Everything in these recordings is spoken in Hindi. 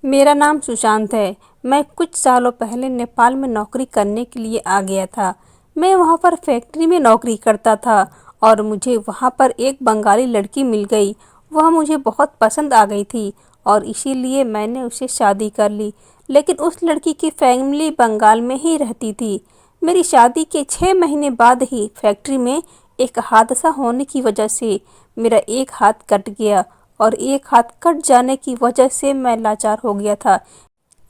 मेरा नाम सुशांत है। मैं कुछ सालों पहले नेपाल में नौकरी करने के लिए आ गया था। मैं वहाँ पर फैक्ट्री में नौकरी करता था और मुझे वहाँ पर एक बंगाली लड़की मिल गई। वह मुझे बहुत पसंद आ गई थी और इसीलिए मैंने उससे शादी कर ली। लेकिन उस लड़की की फैमिली बंगाल में ही रहती थी। मेरी शादी के 6 महीने बाद ही फैक्ट्री में एक हादसा होने की वजह से मेरा एक हाथ कट गया और एक हाथ कट जाने की वजह से मैं लाचार हो गया था।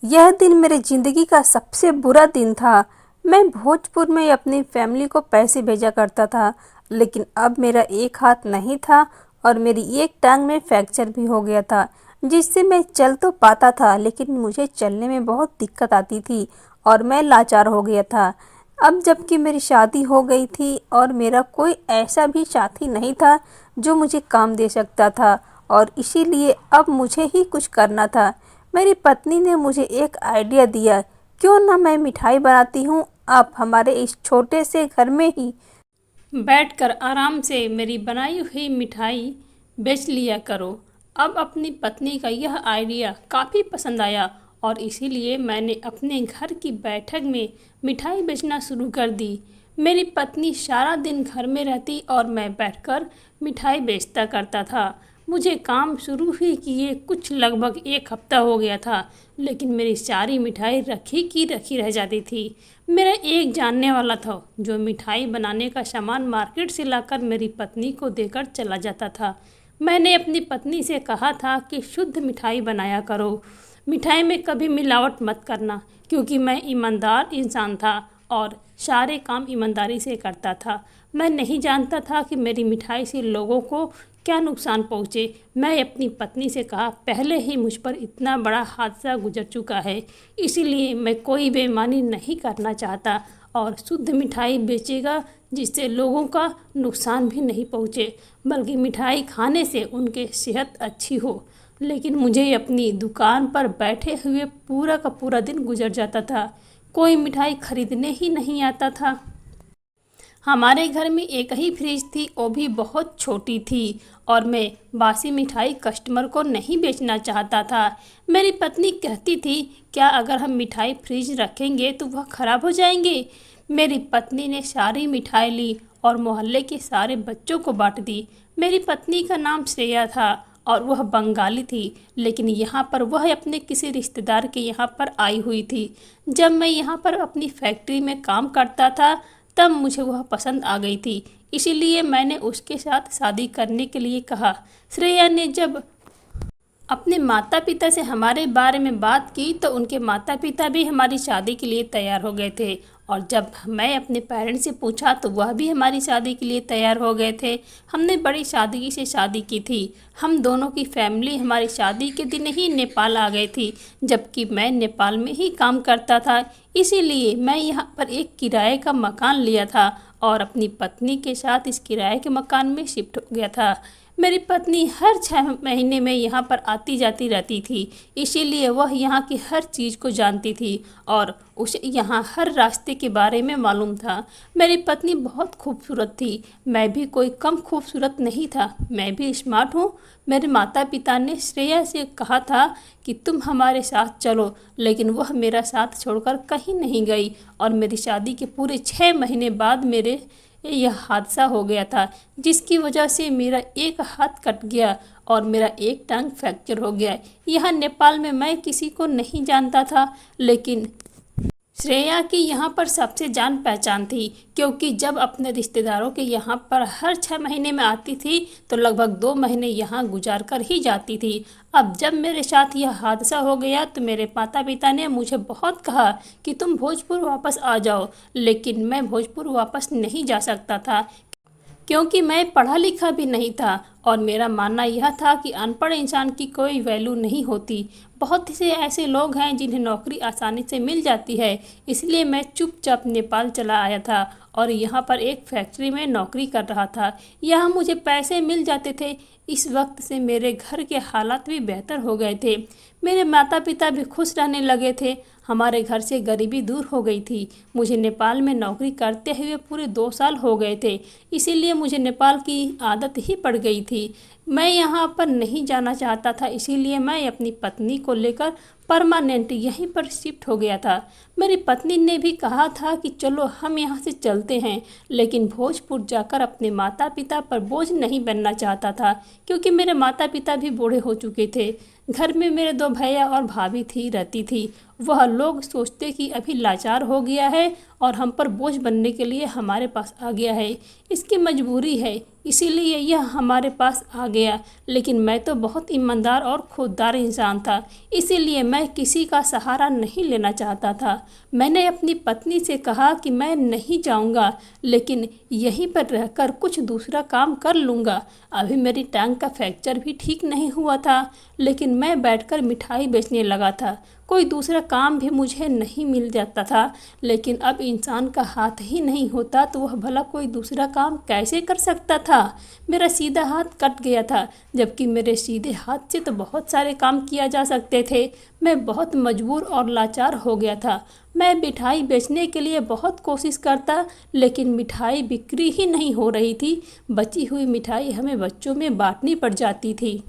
यह दिन मेरे ज़िंदगी का सबसे बुरा दिन था। मैं भोजपुर में अपनी फैमिली को पैसे भेजा करता था, लेकिन अब मेरा एक हाथ नहीं था और मेरी एक टांग में फ्रैक्चर भी हो गया था, जिससे मैं चल तो पाता था लेकिन मुझे चलने में बहुत दिक्कत आती थी और मैं लाचार हो गया था। अब जबकि मेरी शादी हो गई थी और मेरा कोई ऐसा भी साथी नहीं था जो मुझे काम दे सकता था और इसीलिए अब मुझे ही कुछ करना था। मेरी पत्नी ने मुझे एक आइडिया दिया, क्यों ना मैं मिठाई बनाती हूँ, आप हमारे इस छोटे से घर में ही बैठकर आराम से मेरी बनाई हुई मिठाई बेच लिया करो। अब अपनी पत्नी का यह आइडिया काफ़ी पसंद आया और इसीलिए मैंने अपने घर की बैठक में मिठाई बेचना शुरू कर दी। मेरी पत्नी सारा दिन घर में रहती और मैं बैठकर मिठाई बेचता करता था। मुझे काम शुरू ही किए कुछ लगभग एक हफ्ता हो गया था, लेकिन मेरी सारी मिठाई रखी की रखी रह जाती थी। मेरा एक जानने वाला था जो मिठाई बनाने का सामान मार्केट से लाकर मेरी पत्नी को देकर चला जाता था। मैंने अपनी पत्नी से कहा था कि शुद्ध मिठाई बनाया करो, मिठाई में कभी मिलावट मत करना, क्योंकि मैं ईमानदार इंसान था और सारे काम ईमानदारी से करता था। मैं नहीं जानता था कि मेरी मिठाई से लोगों को क्या नुकसान पहुँचे। मैं अपनी पत्नी से कहा, पहले ही मुझ पर इतना बड़ा हादसा गुजर चुका है, इसीलिए मैं कोई बेईमानी नहीं करना चाहता और शुद्ध मिठाई बेचेगा जिससे लोगों का नुकसान भी नहीं पहुँचे, बल्कि मिठाई खाने से उनके सेहत अच्छी हो। लेकिन मुझे अपनी दुकान पर बैठे हुए पूरा का पूरा दिन गुजर जाता था, कोई मिठाई खरीदने ही नहीं आता था। हमारे घर में एक ही फ्रिज थी, वो भी बहुत छोटी थी और मैं बासी मिठाई कस्टमर को नहीं बेचना चाहता था। मेरी पत्नी कहती थी, क्या अगर हम मिठाई फ्रिज रखेंगे तो वह ख़राब हो जाएंगे। मेरी पत्नी ने सारी मिठाई ली और मोहल्ले के सारे बच्चों को बांट दी। मेरी पत्नी का नाम श्रेया था और वह बंगाली थी, लेकिन यहाँ पर वह अपने किसी रिश्तेदार के यहाँ पर आई हुई थी। जब मैं यहाँ पर अपनी फैक्ट्री में काम करता था तब मुझे वह पसंद आ गई थी, इसीलिए मैंने उसके साथ शादी करने के लिए कहा। श्रेया ने जब अपने माता पिता से हमारे बारे में बात की तो उनके माता पिता भी हमारी शादी के लिए तैयार हो गए थे और जब मैं अपने पेरेंट्स से पूछा तो वह भी हमारी शादी के लिए तैयार हो गए थे। हमने बड़ी सादगी से शादी की थी। हम दोनों की फैमिली हमारी शादी के दिन ही नेपाल आ गई थी, जबकि मैं नेपाल में ही काम करता था। इसीलिए मैं यहाँ पर एक किराए का मकान लिया था और अपनी पत्नी के साथ इस किराए के मकान में शिफ्ट हो गया था। मेरी पत्नी हर 6 महीने में यहाँ पर आती जाती रहती थी, इसीलिए वह यहाँ की हर चीज़ को जानती थी और उसे यहाँ हर रास्ते के बारे में मालूम था। मेरी पत्नी बहुत खूबसूरत थी, मैं भी कोई कम खूबसूरत नहीं था, मैं भी स्मार्ट हूँ। मेरे माता पिता ने श्रेया से कहा था कि तुम हमारे साथ चलो, लेकिन वह मेरा साथ छोड़कर कहीं नहीं गई और मेरी शादी के पूरे 6 महीने बाद मेरे यह हादसा हो गया था, जिसकी वजह से मेरा एक हाथ कट गया और मेरा एक टांग फ्रैक्चर हो गया। यहाँ नेपाल में मैं किसी को नहीं जानता था, लेकिन श्रेया की यहाँ पर सबसे जान पहचान थी, क्योंकि जब अपने रिश्तेदारों के यहाँ पर हर 6 महीने में आती थी तो लगभग 2 महीने यहाँ गुजार कर ही जाती थी। अब जब मेरे साथ यह हादसा हो गया तो मेरे माता पिता ने मुझे बहुत कहा कि तुम भोजपुर वापस आ जाओ, लेकिन मैं भोजपुर वापस नहीं जा सकता था, क्योंकि मैं पढ़ा लिखा भी नहीं था और मेरा मानना यह था कि अनपढ़ इंसान की कोई वैल्यू नहीं होती। बहुत से ऐसे लोग हैं जिन्हें नौकरी आसानी से मिल जाती है, इसलिए मैं चुपचाप नेपाल चला आया था और यहाँ पर एक फैक्ट्री में नौकरी कर रहा था। यहाँ मुझे पैसे मिल जाते थे। इस वक्त से मेरे घर के हालात भी बेहतर हो गए थे, मेरे माता पिता भी खुश रहने लगे थे। हमारे घर से गरीबी दूर हो गई थी। मुझे नेपाल में नौकरी करते हुए पूरे 2 साल हो गए थे, इसीलिए मुझे नेपाल की आदत ही पड़ गई थी। मैं यहाँ पर नहीं जाना चाहता था, इसीलिए मैं अपनी पत्नी को लेकर परमानेंट यहीं पर शिफ्ट हो गया था। मेरी पत्नी ने भी कहा था कि चलो हम यहाँ से चलते हैं, लेकिन भोजपुर जाकर अपने माता पिता पर बोझ नहीं बनना चाहता था, क्योंकि मेरे माता पिता भी बूढ़े हो चुके थे। घर में मेरे 2 भैया और भाभी रहती थी। वह लोग सोचते कि अभी लाचार हो गया है और हम पर बोझ बनने के लिए हमारे पास आ गया है, इसकी मजबूरी है, इसीलिए यह हमारे पास आ गया। लेकिन मैं तो बहुत ईमानदार और खुददार इंसान था, इसीलिए मैं किसी का सहारा नहीं लेना चाहता था। मैंने अपनी पत्नी से कहा कि मैं नहीं जाऊंगा, लेकिन यहीं पर रहकर कुछ दूसरा काम कर लूँगा। अभी मेरी टांग का फ्रैक्चर भी ठीक नहीं हुआ था, लेकिन मैं बैठकर मिठाई बेचने लगा था। कोई दूसरा काम भी मुझे नहीं मिल जाता था, लेकिन अब इंसान का हाथ ही नहीं होता तो वह भला कोई दूसरा काम कैसे कर सकता था। मेरा सीधा हाथ कट गया था, जबकि मेरे सीधे हाथ से तो बहुत सारे काम किया जा सकते थे। मैं बहुत मजबूर और लाचार हो गया था। मैं मिठाई बेचने के लिए बहुत कोशिश करता, लेकिन मिठाई बिक्री ही नहीं हो रही थी। बची हुई मिठाई हमें बच्चों में बांटनी पड़ जाती थी।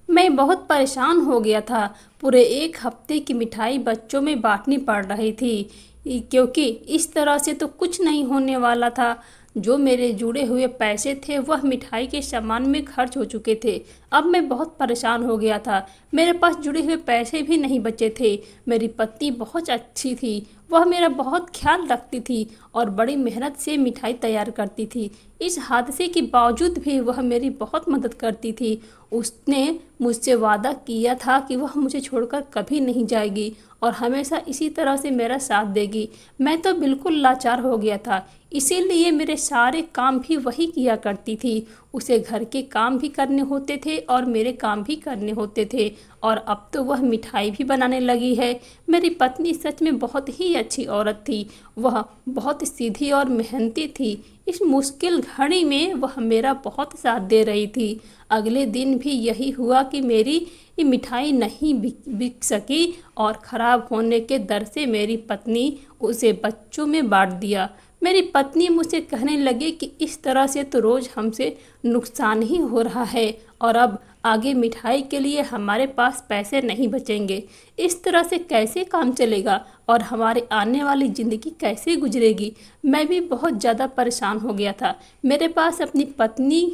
मैं बहुत परेशान हो गया था। पूरे 1 हफ्ते की मिठाई बच्चों में बांटनी पड़ रही थी, क्योंकि इस तरह से तो कुछ नहीं होने वाला था। जो मेरे जुड़े हुए पैसे थे वह मिठाई के सामान में खर्च हो चुके थे। अब मैं बहुत परेशान हो गया था। मेरे पास जुड़े हुए पैसे भी नहीं बचे थे। मेरी पत्नी बहुत अच्छी थी, वह मेरा बहुत ख्याल रखती थी और बड़ी मेहनत से मिठाई तैयार करती थी। इस हादसे के बावजूद भी वह मेरी बहुत मदद करती थी। उसने मुझसे वादा किया था कि वह मुझे छोड़कर कभी नहीं जाएगी और हमेशा इसी तरह से मेरा साथ देगी। मैं तो बिल्कुल लाचार हो गया था, इसीलिए मेरे सारे काम भी वही किया करती थी। उसे घर के काम भी करने होते थे और मेरे काम भी करने होते थे, और अब तो वह मिठाई भी बनाने लगी है। मेरी पत्नी सच में बहुत ही अच्छी औरत थी। वह बहुत सीधी और मेहनती थी। इस मुश्किल घड़ी में वह मेरा बहुत साथ दे रही थी। अगले दिन भी यही हुआ कि मेरी ये मिठाई नहीं बिक सकी और ख़राब होने के डर से मेरी पत्नी उसे बच्चों में बांट दिया। मेरी पत्नी मुझसे कहने लगी कि इस तरह से तो रोज़ हमसे नुकसान ही हो रहा है और अब आगे मिठाई के लिए हमारे पास पैसे नहीं बचेंगे। इस तरह से कैसे काम चलेगा और हमारी आने वाली ज़िंदगी कैसे गुजरेगी। मैं भी बहुत ज़्यादा परेशान हो गया था। मेरे पास अपनी पत्नी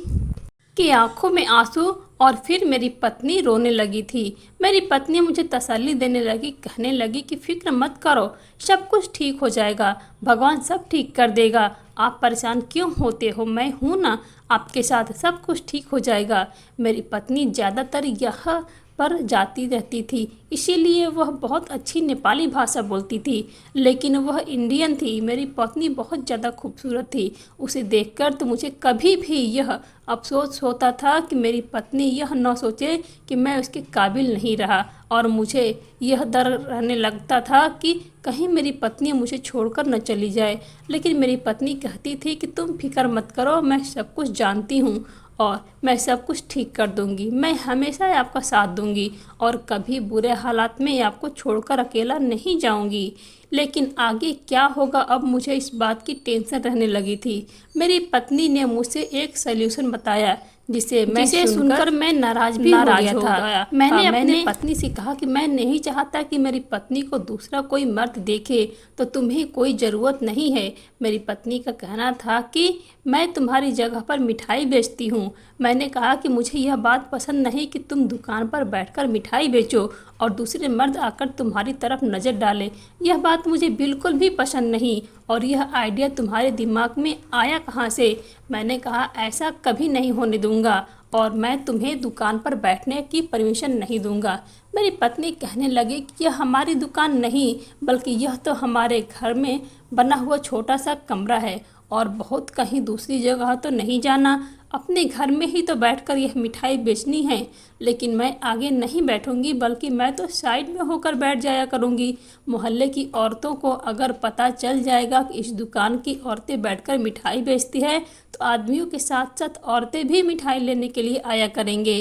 की आंखों में आंसू और फिर मेरी पत्नी रोने लगी थी। मेरी पत्नी मुझे तसल्ली देने लगी, कहने लगी कि फिक्र मत करो, सब कुछ ठीक हो जाएगा, भगवान सब ठीक कर देगा। आप परेशान क्यों होते हो, मैं हूँ ना आपके साथ, सब कुछ ठीक हो जाएगा। मेरी पत्नी ज़्यादातर यह पर जाती रहती थी, इसीलिए वह बहुत अच्छी नेपाली भाषा बोलती थी, लेकिन वह इंडियन थी। मेरी पत्नी बहुत ज़्यादा खूबसूरत थी। उसे देखकर तो मुझे कभी भी यह अफसोस होता था कि मेरी पत्नी यह न सोचे कि मैं उसके काबिल नहीं रहा, और मुझे यह डर रहने लगता था कि कहीं मेरी पत्नी मुझे छोड़कर न चली जाए। लेकिन मेरी पत्नी कहती थी कि तुम फिक्र मत करो, मैं सब कुछ जानती हूँ और मैं सब कुछ ठीक कर दूंगी। मैं हमेशा आपका साथ दूंगी और कभी बुरे हालात में आपको छोड़कर अकेला नहीं जाऊंगी। लेकिन आगे क्या होगा, अब मुझे इस बात की टेंशन रहने लगी थी। मेरी पत्नी ने मुझसे एक सल्यूशन बताया जिसे सुनकर मैं नाराज हो गया। मैंने अपनी पत्नी से कहा कि मैं नहीं चाहता कि मेरी पत्नी को दूसरा कोई मर्द देखे, तो तुम्हें कोई ज़रूरत नहीं है। मेरी पत्नी का कहना था कि मैं तुम्हारी जगह पर मिठाई बेचती हूँ। मैंने कहा कि मुझे यह बात पसंद नहीं कि तुम दुकान पर बैठकर मिठाई बेचो और दूसरे मर्द आकर तुम्हारी तरफ नज़र डाले। यह बात मुझे बिल्कुल भी पसंद नहीं, और यह आइडिया तुम्हारे दिमाग में आया कहाँ से? मैंने कहा ऐसा कभी नहीं होने दूंगा और मैं तुम्हें दुकान पर बैठने की परमिशन नहीं दूंगा। मेरी पत्नी कहने लगी कि यह हमारी दुकान नहीं, बल्कि यह तो हमारे घर में बना हुआ छोटा सा कमरा है और बहुत कहीं दूसरी जगह तो नहीं जाना। अपने घर में ही तो बैठकर यह मिठाई बेचनी है। लेकिन मैं आगे नहीं बैठूंगी, बल्कि मैं तो साइड में होकर बैठ जाया करूंगी। मोहल्ले की औरतों को अगर पता चल जाएगा कि इस दुकान की औरतें बैठकर मिठाई बेचती है, तो आदमियों के साथ साथ औरतें भी मिठाई लेने के लिए आया करेंगे।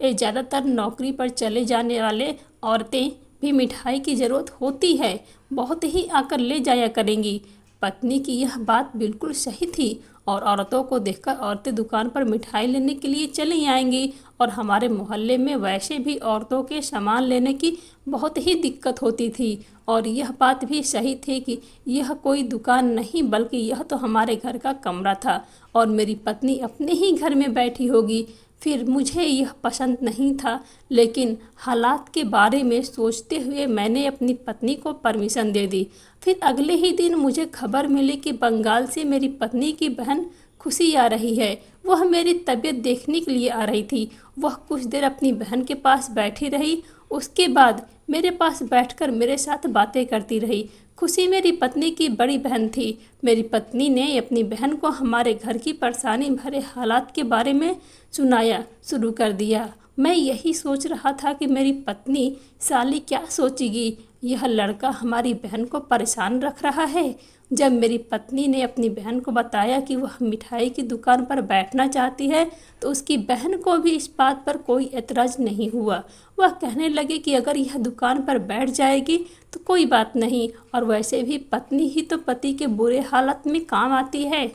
ये ज़्यादातर नौकरी पर चले जाने वाले औरतें भी मिठाई की ज़रूरत होती है, बहुत ही आकर ले जाया करेंगी। पत्नी की यह बात बिल्कुल सही थी और औरतों को देखकर औरतें दुकान पर मिठाई लेने के लिए चली आएंगी। और हमारे मोहल्ले में वैसे भी औरतों के सामान लेने की बहुत ही दिक्कत होती थी। और यह बात भी सही थी कि यह कोई दुकान नहीं बल्कि यह तो हमारे घर का कमरा था और मेरी पत्नी अपने ही घर में बैठी होगी। फिर मुझे यह पसंद नहीं था, लेकिन हालात के बारे में सोचते हुए मैंने अपनी पत्नी को परमिशन दे दी। फिर अगले ही दिन मुझे खबर मिली कि बंगाल से मेरी पत्नी की बहन खुशी आ रही है। वह मेरी तबीयत देखने के लिए आ रही थी। वह कुछ देर अपनी बहन के पास बैठी रही, उसके बाद मेरे पास बैठकर मेरे साथ बातें करती रही। खुशी मेरी पत्नी की बड़ी बहन थी। मेरी पत्नी ने अपनी बहन को हमारे घर की परेशानी भरे हालात के बारे में सुनाया शुरू कर दिया। मैं यही सोच रहा था कि मेरी पत्नी साली क्या सोचेगी, यह लड़का हमारी बहन को परेशान रख रहा है। जब मेरी पत्नी ने अपनी बहन को बताया कि वह मिठाई की दुकान पर बैठना चाहती है, तो उसकी बहन को भी इस बात पर कोई एतराज़ नहीं हुआ। वह कहने लगे कि अगर यह दुकान पर बैठ जाएगी तो कोई बात नहीं, और वैसे भी पत्नी ही तो पति के बुरे हालत में काम आती है।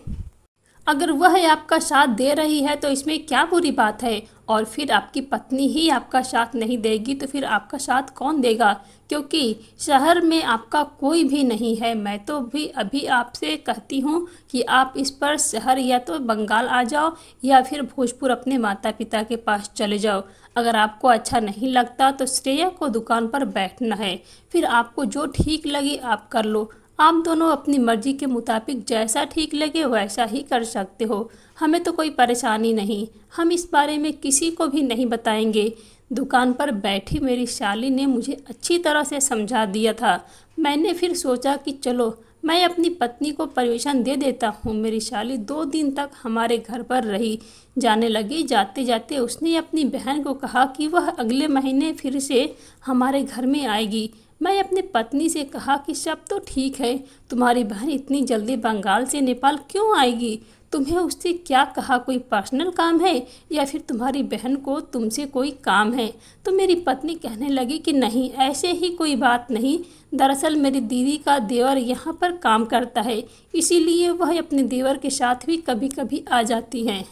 अगर वह आपका साथ दे रही है तो इसमें क्या बुरी बात है। और फिर आपकी पत्नी ही आपका साथ नहीं देगी तो फिर आपका साथ कौन देगा, क्योंकि शहर में आपका कोई भी नहीं है। मैं तो भी अभी आपसे कहती हूँ कि आप इस पर शहर या तो बंगाल आ जाओ या फिर भोजपुर अपने माता पिता के पास चले जाओ। अगर आपको अच्छा नहीं लगता तो श्रेया को दुकान पर बैठना है, फिर आपको जो ठीक लगे आप कर लो। आप दोनों अपनी मर्जी के मुताबिक जैसा ठीक लगे वैसा ही कर सकते हो, हमें तो कोई परेशानी नहीं। हम इस बारे में किसी को भी नहीं बताएंगे। दुकान पर बैठी मेरी साली ने मुझे अच्छी तरह से समझा दिया था। मैंने फिर सोचा कि चलो मैं अपनी पत्नी को परमिशन दे देता हूँ। मेरी साली 2 दिन तक हमारे घर पर रही। जाने लगी। जाते जाते उसने अपनी बहन को कहा कि वह अगले महीने फिर से हमारे घर में आएगी। मैं अपनी पत्नी से कहा कि सब तो ठीक है, तुम्हारी बहन इतनी जल्दी बंगाल से नेपाल क्यों आएगी? तुम्हें उससे क्या कहा, कोई पर्सनल काम है या फिर तुम्हारी बहन को तुमसे कोई काम है? तो मेरी पत्नी कहने लगी कि नहीं, ऐसे ही कोई बात नहीं। दरअसल मेरी दीदी का देवर यहाँ पर काम करता है, इसीलिए वह अपने देवर के साथ भी कभी कभी आ जाती हैं।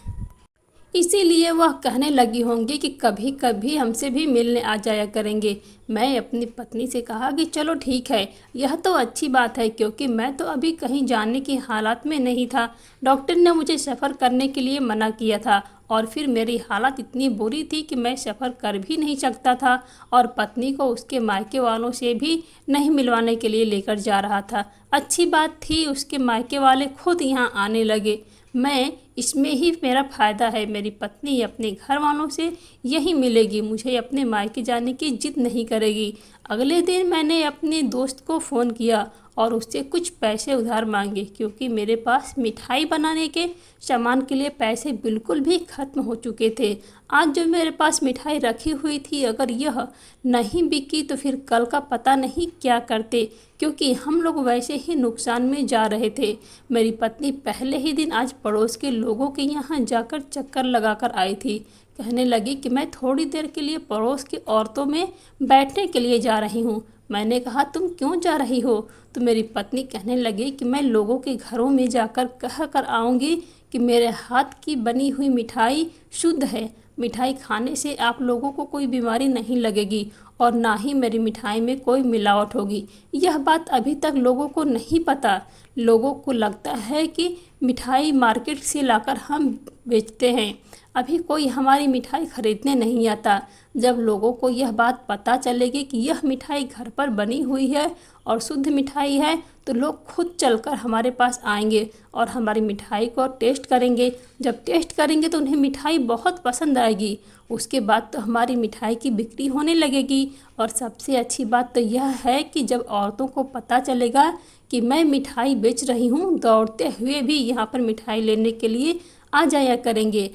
इसीलिए वह कहने लगी होंगी कि कभी कभी हमसे भी मिलने आ जाया करेंगे। मैं अपनी पत्नी से कहा कि चलो ठीक है, यह तो अच्छी बात है, क्योंकि मैं तो अभी कहीं जाने की हालत में नहीं था। डॉक्टर ने मुझे सफ़र करने के लिए मना किया था और फिर मेरी हालत इतनी बुरी थी कि मैं सफ़र कर भी नहीं सकता था और पत्नी को उसके मायके वालों से भी नहीं मिलवाने के लिए लेकर जा रहा था। अच्छी बात थी, उसके मायके वाले खुद यहाँ आने लगे। मैं इसमें ही मेरा फ़ायदा है। मेरी पत्नी अपने घर वालों से यही मिलेगी, मुझे अपने मायके जाने की जिद नहीं करेगी। अगले दिन मैंने अपने दोस्त को फ़ोन किया और उससे कुछ पैसे उधार मांगे, क्योंकि मेरे पास मिठाई बनाने के सामान के लिए पैसे बिल्कुल भी ख़त्म हो चुके थे। आज जो मेरे पास मिठाई रखी हुई थी, अगर यह नहीं बिकी तो फिर कल का पता नहीं क्या करते, क्योंकि हम लोग वैसे ही नुकसान में जा रहे थे। मेरी पत्नी पहले ही दिन आज पड़ोस के लोगों के यहाँ जाकर चक्कर लगाकर आई थी। कहने लगी कि मैं थोड़ी देर के लिए पड़ोस की औरतों में बैठने के लिए जा रही हूँ। मैंने कहा तुम क्यों जा रही हो? तो मेरी पत्नी कहने लगी कि मैं लोगों के घरों में जाकर कह कर आऊँगी कि मेरे हाथ की बनी हुई मिठाई शुद्ध है, मिठाई खाने से आप लोगों को कोई बीमारी नहीं लगेगी और ना ही मेरी मिठाई में कोई मिलावट होगी। यह बात अभी तक लोगों को नहीं पता। लोगों को लगता है कि मिठाई मार्केट से लाकर हम बेचते हैं, अभी कोई हमारी मिठाई खरीदने नहीं आता। जब लोगों को यह बात पता चलेगी कि यह मिठाई घर पर बनी हुई है और शुद्ध मिठाई है, तो लोग खुद चलकर हमारे पास आएंगे और हमारी मिठाई को टेस्ट करेंगे। जब टेस्ट करेंगे तो उन्हें मिठाई बहुत पसंद आएगी। उसके बाद तो हमारी मिठाई की बिक्री होने लगेगी। और सबसे अच्छी बात तो यह है कि जब औरतों को पता चलेगा कि मैं मिठाई बेच रही हूँ, दौड़ते हुए भी यहाँ पर मिठाई लेने के लिए आ जाया करेंगे।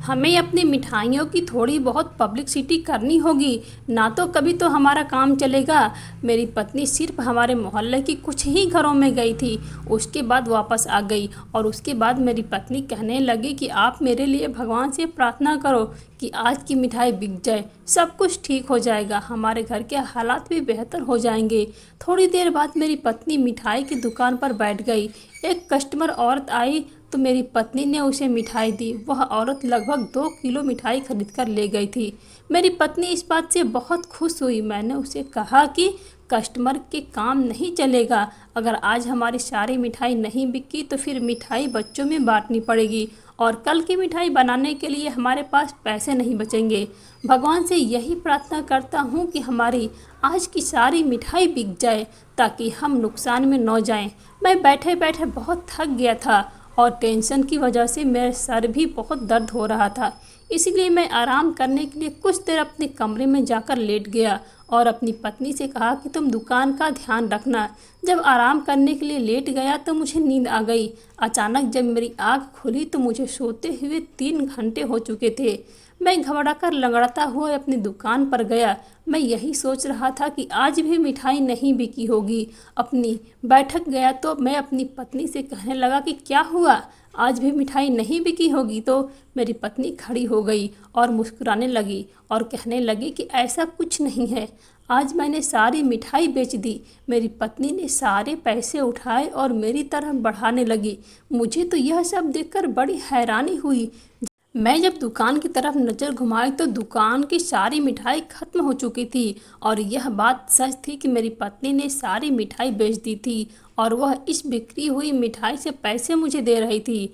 हमें अपनी मिठाइयों की थोड़ी बहुत पब्लिसिटी करनी होगी, ना तो कभी तो हमारा काम चलेगा। मेरी पत्नी सिर्फ हमारे मोहल्ले की कुछ ही घरों में गई थी, उसके बाद वापस आ गई। और उसके बाद मेरी पत्नी कहने लगी कि आप मेरे लिए भगवान से प्रार्थना करो कि आज की मिठाई बिक जाए, सब कुछ ठीक हो जाएगा, हमारे घर के हालात भी बेहतर हो जाएंगे। थोड़ी देर बाद मेरी पत्नी मिठाई की दुकान पर बैठ गई। एक कस्टमर औरत आई तो मेरी पत्नी ने उसे मिठाई दी। वह औरत लगभग 2 किलो मिठाई खरीद कर ले गई थी। मेरी पत्नी इस बात से बहुत खुश हुई। मैंने उसे कहा कि कस्टमर के काम नहीं चलेगा, अगर आज हमारी सारी मिठाई नहीं बिकी तो फिर मिठाई बच्चों में बांटनी पड़ेगी और कल की मिठाई बनाने के लिए हमारे पास पैसे नहीं बचेंगे। भगवान से यही प्रार्थना करता हूँ कि हमारी आज की सारी मिठाई बिक जाए ताकि हम नुकसान में न जाएं। मैं बैठे बैठे बहुत थक गया था और टेंशन की वजह से मेरा सर भी बहुत दर्द हो रहा था। इसलिए मैं आराम करने के लिए कुछ देर अपने कमरे में जाकर लेट गया और अपनी पत्नी से कहा कि तुम दुकान का ध्यान रखना। जब आराम करने के लिए लेट गया तो मुझे नींद आ गई। अचानक जब मेरी आँख खुली तो मुझे सोते हुए 3 घंटे हो चुके थे। मैं घबराकर लंगड़ाता हुआ अपनी दुकान पर गया। मैं यही सोच रहा था कि आज भी मिठाई नहीं बिकी होगी। अपनी बैठक गया तो मैं अपनी पत्नी से कहने लगा कि क्या हुआ, आज भी मिठाई नहीं बिकी होगी। तो मेरी पत्नी खड़ी हो गई और मुस्कुराने लगी और कहने लगी कि ऐसा कुछ नहीं है, आज मैंने सारी मिठाई बेच दी। मेरी पत्नी ने सारे पैसे उठाए और मेरी तरफ बढ़ाने लगी। मुझे तो यह सब देखकर बड़ी हैरानी हुई। मैं जब दुकान की तरफ नज़र घुमाई तो दुकान की सारी मिठाई खत्म हो चुकी थी और यह बात सच थी कि मेरी पत्नी ने सारी मिठाई बेच दी थी और वह इस बिक्री हुई मिठाई से पैसे मुझे दे रही थी।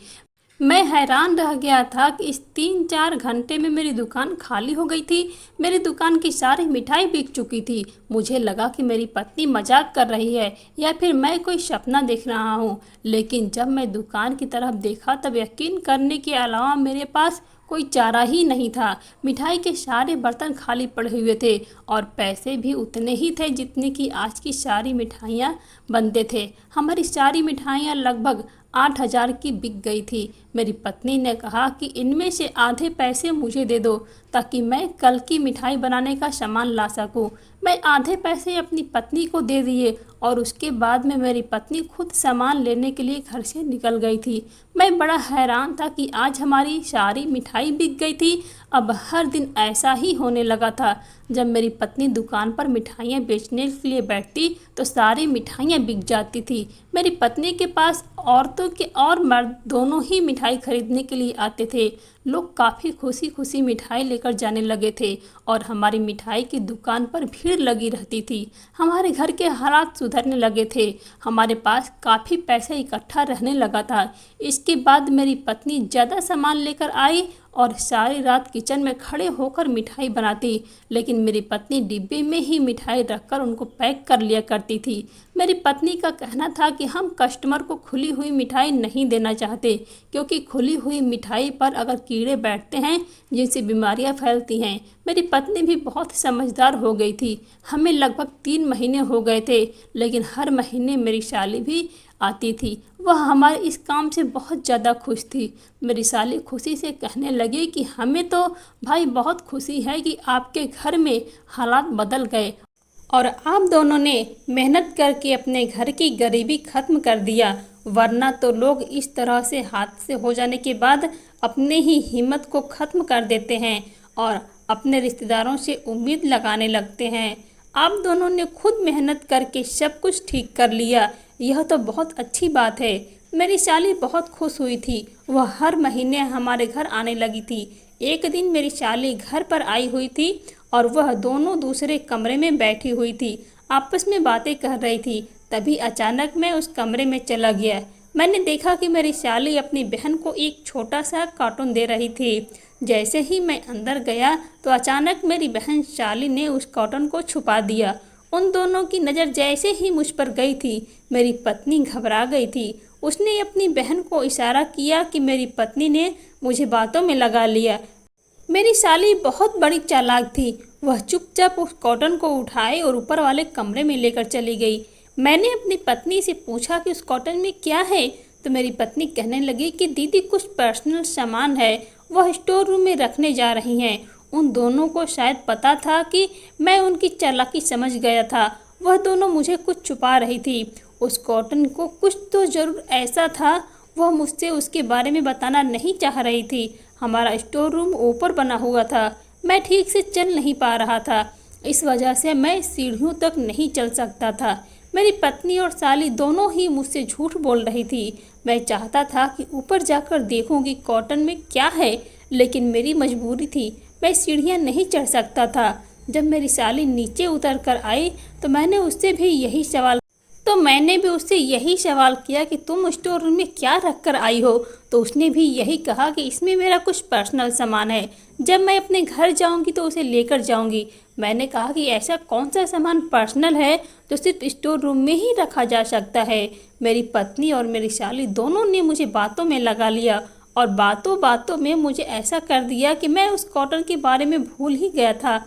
मैं हैरान रह गया था कि इस 3-4 घंटे में मेरी दुकान खाली हो गई थी। मेरी दुकान की सारी मिठाई बिक चुकी थी। मुझे लगा कि मेरी पत्नी मजाक कर रही है या फिर मैं कोई सपना देख रहा हूँ। लेकिन जब मैं दुकान की तरफ देखा तब यकीन करने के अलावा मेरे पास कोई चारा ही नहीं था। मिठाई के सारे बर्तन खाली पड़े हुए थे और पैसे भी उतने ही थे जितने की आज की सारी मिठाइयाँ बनते थे। हमारी सारी मिठाइयाँ लगभग 8,000 की बिक गई थी। मेरी पत्नी ने कहा कि इनमें से आधे पैसे मुझे दे दो ताकि मैं कल की मिठाई बनाने का सामान ला सकूं। मैं आधे पैसे अपनी पत्नी को दे दिए और उसके बाद में मेरी पत्नी खुद सामान लेने के लिए घर से निकल गई थी। मैं बड़ा हैरान था कि आज हमारी सारी मिठाई बिक गई थी। अब हर दिन ऐसा ही होने लगा था। जब मेरी पत्नी दुकान पर मिठाइयाँ बेचने के लिए बैठती तो सारी मिठाइयाँ बिक जाती थी। मेरी पत्नी के पास औरतों के और मर्द दोनों ही मिठाई खरीदने के लिए आते थे। लोग काफ़ी खुशी खुशी मिठाई लेकर जाने लगे थे और हमारी मिठाई की दुकान पर भीड़ लगी रहती थी। हमारे घर के हालात सुधरने लगे थे। हमारे पास काफ़ी पैसा इकट्ठा रहने लगा था। इसके बाद मेरी पत्नी ज़्यादा सामान लेकर आई और सारी रात किचन में खड़े होकर मिठाई बनाती। लेकिन मेरी पत्नी डिब्बे में ही मिठाई रखकर उनको पैक कर लिया करती थी। मेरी पत्नी का कहना था कि हम कस्टमर को खुली हुई मिठाई नहीं देना चाहते क्योंकि खुली हुई मिठाई पर अगर कीड़े बैठते हैं जिनसे बीमारियां फैलती हैं। मेरी पत्नी भी बहुत समझदार हो गई थी। हमें लगभग 3 महीने हो गए थे लेकिन हर महीने मेरी साली भी आती थी। वह हमारे इस काम से बहुत ज़्यादा खुश थी। मेरी साली खुशी से कहने लगी कि हमें तो भाई बहुत खुशी है कि आपके घर में हालात बदल गए और आप दोनों ने मेहनत करके अपने घर की गरीबी खत्म कर दिया, वरना तो लोग इस तरह से हादसे हो जाने के बाद अपने ही हिम्मत को ख़त्म कर देते हैं और अपने रिश्तेदारों से उम्मीद लगाने लगते हैं। आप दोनों ने खुद मेहनत करके सब कुछ ठीक कर लिया, यह तो बहुत अच्छी बात है। मेरी साली बहुत खुश हुई थी। वह हर महीने हमारे घर आने लगी थी। एक दिन मेरी साली घर पर आई हुई थी और वह दोनों दूसरे कमरे में बैठी हुई थी, आपस में बातें कर रही थी। तभी अचानक मैं उस कमरे में चला गया। मैंने देखा कि मेरी साली अपनी बहन को एक छोटा सा कार्टून दे रही थी। जैसे ही मैं अंदर गया तो अचानक मेरी बहन साली ने उस कार्टून को छुपा दिया। उन दोनों की नज़र जैसे ही मुझ पर गई थी मेरी पत्नी घबरा गई थी। उसने अपनी बहन को इशारा किया कि मेरी पत्नी ने मुझे बातों में लगा लिया। मेरी साली बहुत बड़ी चालाक थी। वह चुपचाप उस कॉटन को उठाए और ऊपर वाले कमरे में लेकर चली गई। मैंने अपनी पत्नी से पूछा कि उस कॉटन में क्या है तो मेरी पत्नी कहने लगी कि दीदी कुछ पर्सनल सामान है, वह स्टोर रूम में रखने जा रही हैं। उन दोनों को शायद पता था कि मैं उनकी चालाकी समझ गया था। वह दोनों मुझे कुछ छुपा रही थी। उस कॉटन को कुछ तो जरूर ऐसा था, वह मुझसे उसके बारे में बताना नहीं चाह रही थी। हमारा स्टोर रूम ऊपर बना हुआ था। मैं ठीक से चल नहीं पा रहा था। इस वजह से मैं सीढ़ियों तक नहीं चल सकता था। मेरी पत्नी और साली दोनों ही मुझसे झूठ बोल रही थी। मैं चाहता था कि ऊपर जाकर देखूं कि कॉटन में क्या है, लेकिन मेरी मजबूरी थी। मैं सीढ़ियां नहीं चढ़ सकता था। जब मेरी साली नीचे उतर कर आई तो मैंने उससे यही सवाल किया कि तुम स्टोर रूम में क्या रख कर आई हो। तो उसने भी यही कहा कि इसमें मेरा कुछ पर्सनल सामान है, जब मैं अपने घर जाऊंगी तो उसे लेकर जाऊंगी। मैंने कहा कि ऐसा कौन सा सामान पर्सनल है जो सिर्फ स्टोर रूम में ही रखा जा सकता है। मेरी पत्नी और मेरी साली दोनों ने मुझे बातों में लगा लिया और बातों बातों में मुझे ऐसा कर दिया कि मैं उस कॉटन के बारे में भूल ही गया था।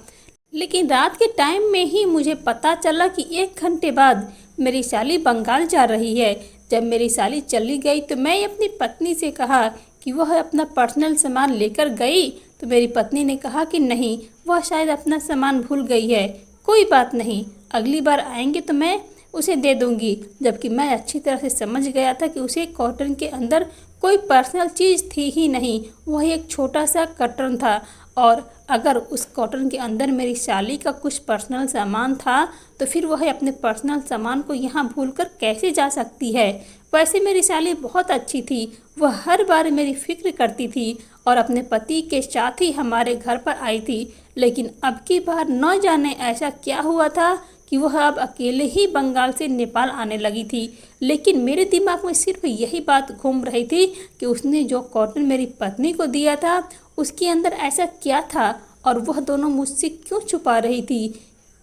लेकिन रात के टाइम में ही मुझे पता चला कि 1 घंटे बाद मेरी साली बंगाल जा रही है। जब मेरी साली चली गई तो मैं अपनी पत्नी से कहा कि वह अपना पर्सनल सामान लेकर गई। तो मेरी पत्नी ने कहा कि नहीं, वह शायद अपना सामान भूल गई है। कोई बात नहीं, अगली बार आएंगे तो मैं उसे दे दूंगी। जबकि मैं अच्छी तरह से समझ गया था कि उसे कॉटन के अंदर कोई पर्सनल चीज़ थी ही नहीं, वह एक छोटा सा कर्टन था। और अगर उस कॉटन के अंदर मेरी साली का कुछ पर्सनल सामान था तो फिर वह अपने पर्सनल सामान को यहाँ भूलकर कैसे जा सकती है। वैसे मेरी साली बहुत अच्छी थी, वह हर बार मेरी फिक्र करती थी और अपने पति के साथ ही हमारे घर पर आई थी। लेकिन अब की बार न जाने ऐसा क्या हुआ था कि वह अब अकेले ही बंगाल से नेपाल आने लगी थी। लेकिन मेरे दिमाग में सिर्फ यही बात घूम रही थी कि उसने जो कॉटन मेरी पत्नी को दिया था उसके अंदर ऐसा क्या था और वह दोनों मुझसे क्यों छुपा रही थी।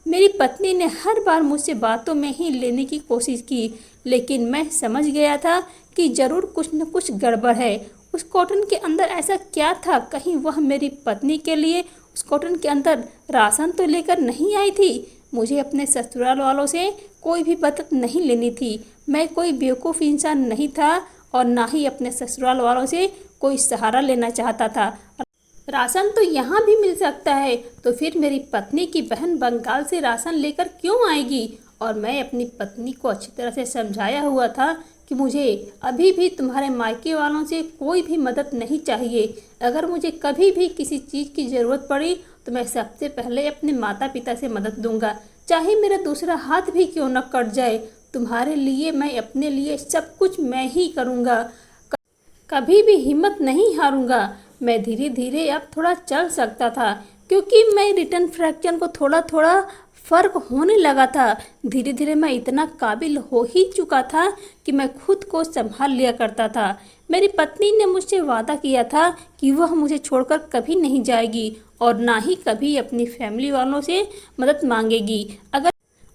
मेरी पत्नी ने हर बार मुझसे बातों में ही लेने की कोशिश की, लेकिन मैं समझ गया था कि ज़रूर कुछ न कुछ गड़बड़ है। उस कॉटन के अंदर ऐसा क्या था, कहीं वह मेरी पत्नी के लिए उस कॉटन के अंदर राशन तो लेकर नहीं आई थी। मुझे अपने ससुराल वालों से कोई भी मदद नहीं लेनी थी। मैं कोई बेवकूफ़ इंसान नहीं था और ना ही अपने ससुराल वालों से कोई सहारा लेना चाहता था। राशन तो यहाँ भी मिल सकता है, तो फिर मेरी पत्नी की बहन बंगाल से राशन लेकर क्यों आएगी। और मैं अपनी पत्नी को अच्छी तरह से समझाया हुआ था कि मुझे अभी भी तुम्हारे मायके वालों से कोई भी मदद नहीं चाहिए। अगर मुझे कभी भी किसी चीज़ की ज़रूरत पड़ी तो मैं सबसे पहले अपने माता पिता से मदद दूंगा, चाहे मेरा दूसरा हाथ भी क्यों न कट जाए। तुम्हारे लिए, मैं अपने लिए सब कुछ मैं ही करूँगा, कभी भी हिम्मत नहीं हारूंगा। मैं धीरे धीरे अब थोड़ा चल सकता था क्योंकि मैं रिटर्न फ्रैक्चर को थोड़ा थोड़ा फर्क होने लगा था। धीरे धीरे मैं इतना काबिल हो ही चुका था कि मैं खुद को संभाल लिया करता था। मेरी पत्नी ने मुझसे वादा किया था कि वह मुझे छोड़कर कभी नहीं जाएगी और ना ही कभी अपनी फैमिली वालों से मदद मांगेगी।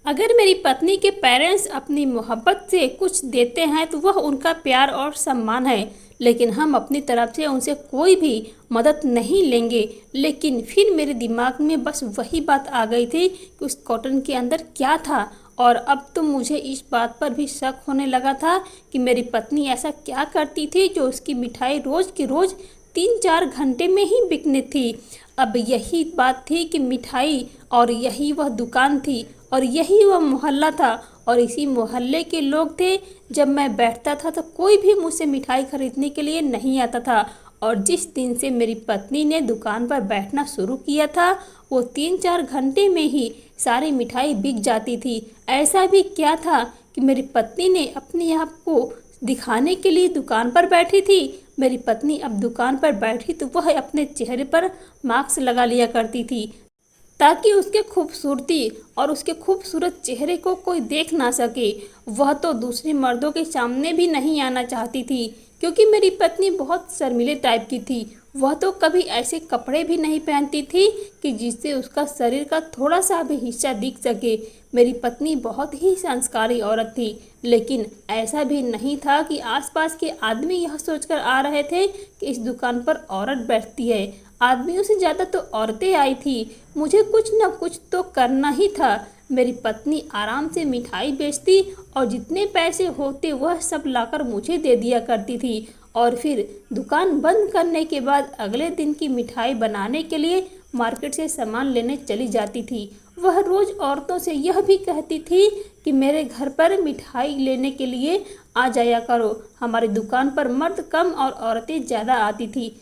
अगर मेरी पत्नी के पेरेंट्स अपनी मोहब्बत से कुछ देते हैं तो वह उनका प्यार और सम्मान है, लेकिन हम अपनी तरफ से उनसे कोई भी मदद नहीं लेंगे। लेकिन फिर मेरे दिमाग में बस वही बात आ गई थी कि उस कॉटन के अंदर क्या था। और अब तो मुझे इस बात पर भी शक होने लगा था कि मेरी पत्नी ऐसा क्या करती थी जो उसकी मिठाई रोज़ की रोज़ 3-4 घंटे में ही बिकनी थी। अब यही बात थी कि मिठाई, और यही वह दुकान थी, और यही वह मोहल्ला था, और इसी मोहल्ले के लोग थे। जब मैं बैठता था तो कोई भी मुझसे मिठाई खरीदने के लिए नहीं आता था। और जिस दिन से मेरी पत्नी ने दुकान पर बैठना शुरू किया था वो 3-4 घंटे में ही सारी मिठाई बिक जाती थी। ऐसा भी क्या था कि मेरी पत्नी ने अपने आप को दिखाने के लिए दुकान पर बैठी थी। मेरी पत्नी अब दुकान पर बैठी तो वह अपने चेहरे पर मास्क लगा लिया करती थी ताकि उसके खूबसूरती और उसके खूबसूरत चेहरे को कोई देख ना सके। वह तो दूसरे मर्दों के सामने भी नहीं आना चाहती थी क्योंकि मेरी पत्नी बहुत शर्मीले टाइप की थी। वह तो कभी ऐसे कपड़े भी नहीं पहनती थी कि जिससे उसका शरीर का थोड़ा सा भी हिस्सा दिख सके। मेरी पत्नी बहुत ही संस्कारी औरत थी, लेकिन ऐसा भी नहीं था कि आसपास के आदमी यह सोचकर आ रहे थे कि इस दुकान पर औरत बैठती है। आदमियों से ज़्यादा तो औरतें आई थी। मुझे कुछ न कुछ तो करना ही था। मेरी पत्नी आराम से मिठाई बेचती और जितने पैसे होते वह सब लाकर मुझे दे दिया करती थी। और फिर दुकान बंद करने के बाद अगले दिन की मिठाई बनाने के लिए मार्केट से सामान लेने चली जाती थी। वह रोज औरतों से यह भी कहती थी कि मेरे घर पर मिठाई लेने के लिए आ जाया करो। हमारी दुकान पर मर्द कम और औरतें ज़्यादा आती थी।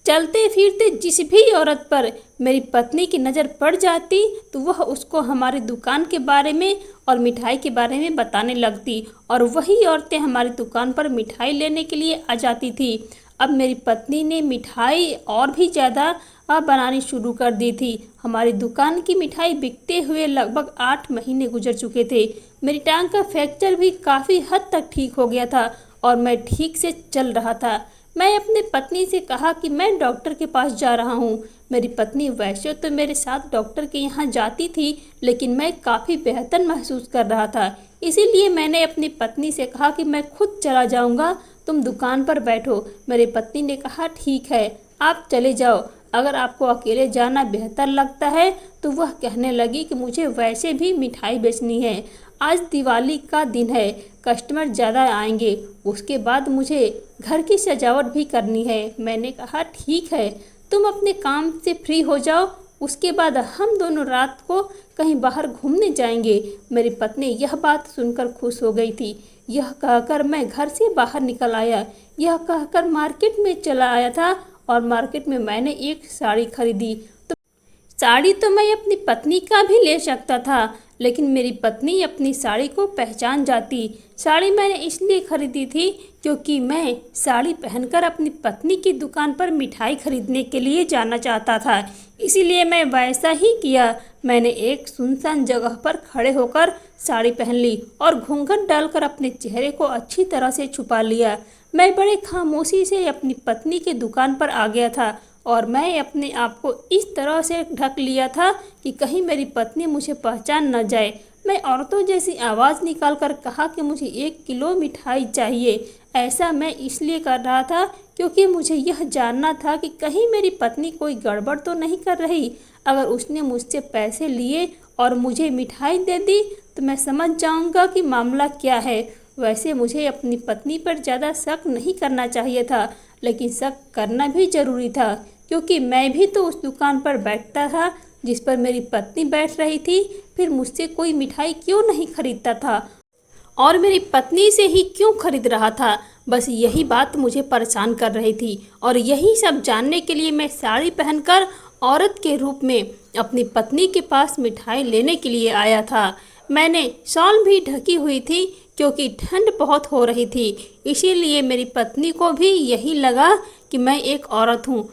चलते फिरते जिस भी औरत पर मेरी पत्नी की नज़र पड़ जाती तो वह उसको हमारी दुकान के बारे में और मिठाई के बारे में बताने लगती और वही औरतें हमारी दुकान पर मिठाई लेने के लिए आ जाती थी। अब मेरी पत्नी ने मिठाई और भी ज़्यादा बनानी शुरू कर दी थी। हमारी दुकान की मिठाई बिकते हुए लगभग 8 महीने गुजर चुके थे। मेरी टांग का फ्रैक्चर भी काफ़ी हद तक ठीक हो गया था और मैं ठीक से चल रहा था। मैं अपनी पत्नी से कहा कि मैं डॉक्टर के पास जा रहा हूँ। मेरी पत्नी वैसे तो मेरे साथ डॉक्टर के यहाँ जाती थी, लेकिन मैं काफ़ी बेहतर महसूस कर रहा था। इसीलिए मैंने अपनी पत्नी से कहा कि मैं खुद चला जाऊँगा, तुम दुकान पर बैठो। मेरी पत्नी ने कहा ठीक है, आप चले जाओ, अगर आपको अकेले जाना बेहतर लगता है। तो वह कहने लगी कि मुझे वैसे भी मिठाई बेचनी है, आज दिवाली का दिन है, कस्टमर ज़्यादा आएंगे, उसके बाद मुझे घर की सजावट भी करनी है। मैंने कहा ठीक है, तुम अपने काम से फ्री हो जाओ, उसके बाद हम दोनों रात को कहीं बाहर घूमने जाएंगे। मेरी पत्नी यह बात सुनकर खुश हो गई थी। यह कहकर मैं घर से बाहर निकल आया। यह कहकर मार्केट में चला आया था और मार्केट में मैंने एक साड़ी खरीदी। तो साड़ी तो मैं अपनी पत्नी का भी ले सकता था, लेकिन मेरी पत्नी अपनी साड़ी को पहचान जाती। साड़ी मैंने इसलिए खरीदी थी क्योंकि मैं साड़ी पहनकर अपनी पत्नी की दुकान पर मिठाई खरीदने के लिए जाना चाहता था। इसीलिए मैं वैसा ही किया। मैंने एक सुनसान जगह पर खड़े होकर साड़ी पहन ली और घूंघट डालकर अपने चेहरे को अच्छी तरह से छुपा लिया। मैं बड़े खामोशी से अपनी पत्नी की दुकान पर आ गया था और मैं अपने आप को इस तरह से ढक लिया था कि कहीं मेरी पत्नी मुझे पहचान न जाए। मैं औरतों जैसी आवाज़ निकालकर कहा कि मुझे 1 किलो मिठाई चाहिए। ऐसा मैं इसलिए कर रहा था क्योंकि मुझे यह जानना था कि कहीं मेरी पत्नी कोई गड़बड़ तो नहीं कर रही। अगर उसने मुझसे पैसे लिए और मुझे मिठाई दे दी तो मैं समझ जाऊंगा कि मामला क्या है। वैसे मुझे अपनी पत्नी पर ज़्यादा शक नहीं करना चाहिए था, लेकिन शक करना भी ज़रूरी था क्योंकि मैं भी तो उस दुकान पर बैठता था जिस पर मेरी पत्नी बैठ रही थी। फिर मुझसे कोई मिठाई क्यों नहीं खरीदता था और मेरी पत्नी से ही क्यों खरीद रहा था? बस यही बात मुझे परेशान कर रही थी और यही सब जानने के लिए मैं साड़ी पहनकर औरत के रूप में अपनी पत्नी के पास मिठाई लेने के लिए आया था। मैंने शॉल भी ढकी हुई थी क्योंकि ठंड बहुत हो रही थी, इसीलिए मेरी पत्नी को भी यही लगा कि मैं एक औरत हूँ।